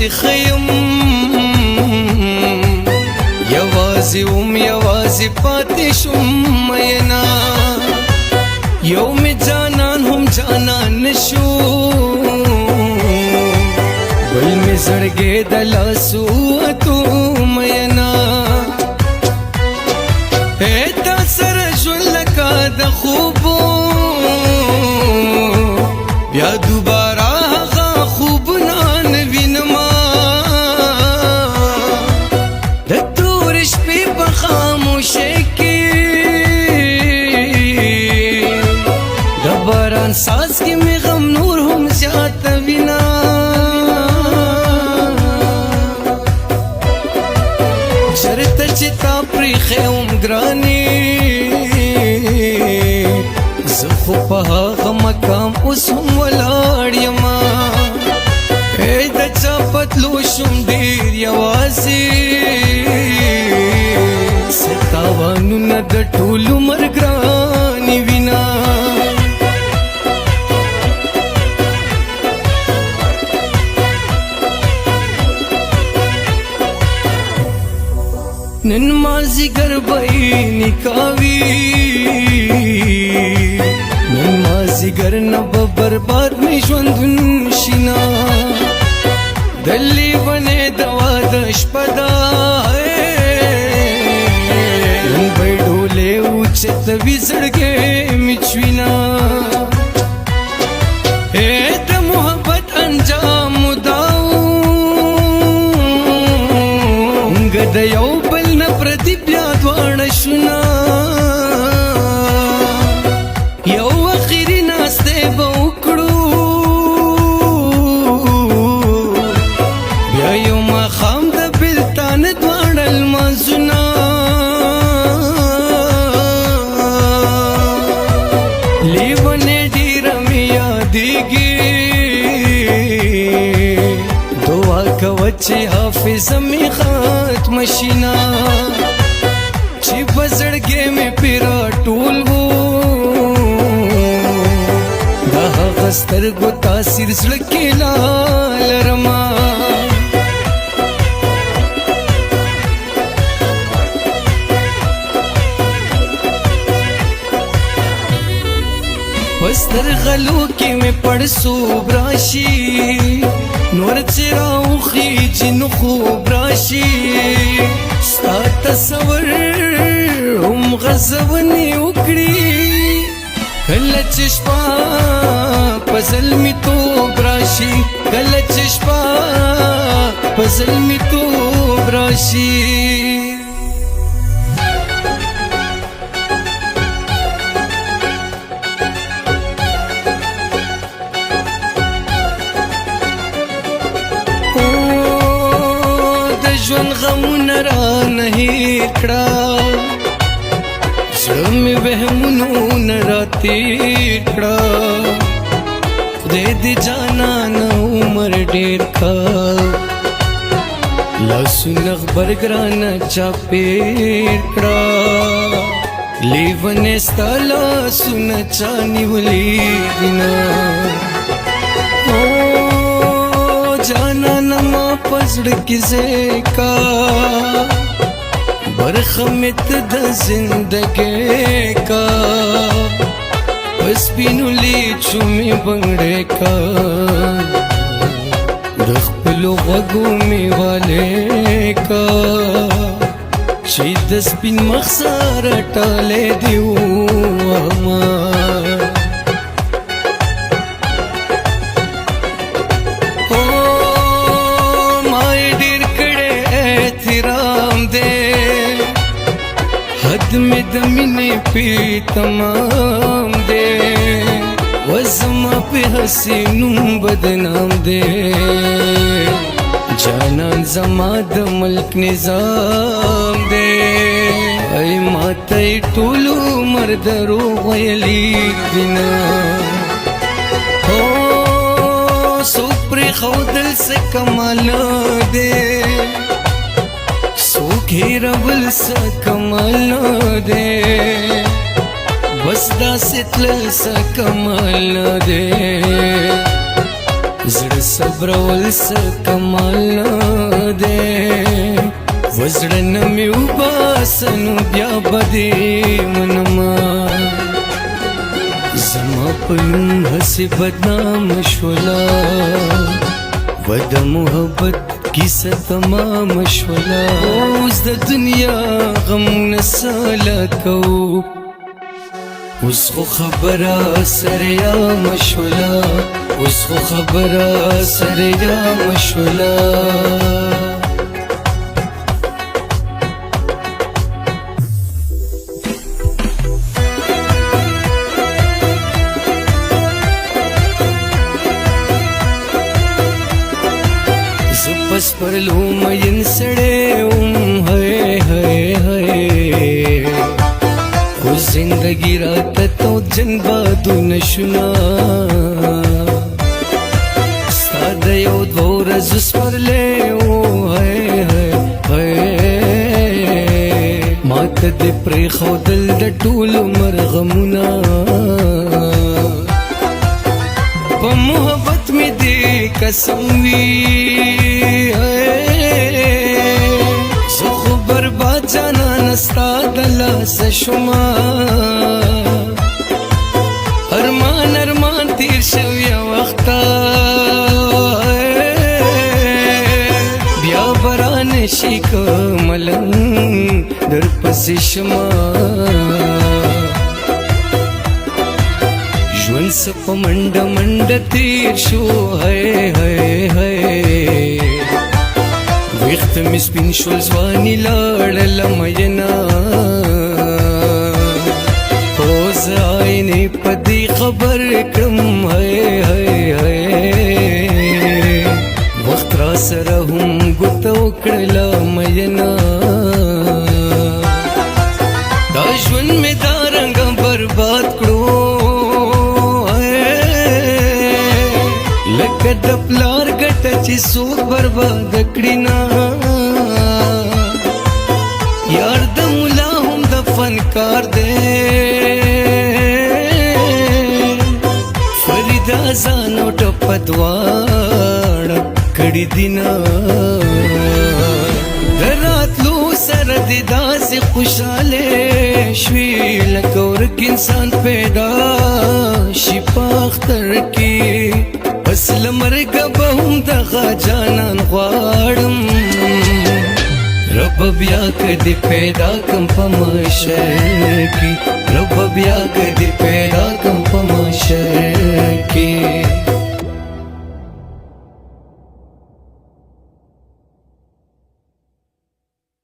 داسې خیم یوازې وم یوازې پاتې شم مینا یو مې جانان هم جانان نشو بل مې زړګی د لاسو اتو مینا تا سره ژوند لکه د خوبو بیا دوباره هغه خوبونه نه وینما د تورې شپې په خاموشۍ کې د باران ساز کې مې غم نور هم زیاتوینه چرته چې تا پرېښی وم ګرانې زه خو په هغه مقام اوس هم ولاړ یما د چا پتلو شم ډېر یوازې څه تاوانونه د ټول عمر ګرانې وینه نن مازیګر به نکاوي نن مازیګر نه به برباد مې ژوندون شینا د لیونې د واده شپه ده نن به ډولې اوچتوي زړګی مې چوینه د محبت انجام دا د یو بل نه پردي بیا دواړه شونه یو اخري ناستې به وکړو بیا یو ماښام د بېلتانه دواړه لمانځونه لیونې ډېره مې یادېږي دعا کوه چې حافظه مې ختم شینا چې په زړګی مې پرې راټول وو د هغه سترګو تاثیر زړه کې لا لرمه په سترغلو کې مې پړسوب راشي نور چې راوخیږي نو خوب راشي ستا تصور هم غزونې وکړي کله چې شپه په زلمیتوب راشي کله چې شپه په زلمیتوب راشي ژوند غمونه رانه هېر کړه زړه مې وهمونو نه راتېر کړه خدای دې جانانه عمر ډېر ښه لاسونه غبرګرانه چاپېر کړه لیونې ستا لاسونه چا نیولي دینه جانانه ما په زړه کې ځای کا برخه مې ته د زندګۍ کا په سپینو لیچو مې بنګړی کا د خپلو غوږو مې والی کا چې د سپین مخ سره ټالی دې ووهمه حد میں د مینې پې تمام دی و زما پې هسې نوم بدنام دی جانان زما د ملک نظام دی ای ما ته یې ټول عمر دروغ ویلي دینه څوک پرېښودل څه کمال نه دی هېرول څه کمال نه دی بس داسې تلل څه کمال نه دی زړه صبرول څه کمال نه دی وزړه نه مې وباسه نو بیا به دې منمه زما په نوم هسې بدنامه شوله و د محبت کیسه تمامه شوله اوس د دنیا غمونه ساله کوو اوس خو خبره سره یامه شوله اوس خو خبره سره یامه شوله پس پر لو مین سڑے ہے خو زندگی رات تو جن بادو نشنا ستا د یو دو ورځو سپرلی ما ته دې پرېښودل د ټول عمر غمونه په محبت مې دې قسم وي زه خو برباد جانان ستا د لاسه شومه ارمان ارمان تیر شویه وخته بیا به رانشي که ملنګ درپسې شمه ژوند څه په منډه منډه تیر شو ویښته مې سپین شول ځواني لاړله مینه خو زه آینې په دې خبر کړم وخت را سره هم ګوته وکړله مینه دا ژوند مې دا رنګه برباد کړو لکه د پلار ګټه چې څوک برباد کړي نه یار د ملا هم د فنکار دی فرید اذان او ټپه دواړه کړي دي نه د راتلو سره دې داسې خوشحاله شوي لکه ورک انسان پیدا شي په اختر کې بس لمرګ به هم دغه جانان غواړم رب بیا کدی پیدا کم په محشر کې رب بیا کدی پیدا کم په محشر کې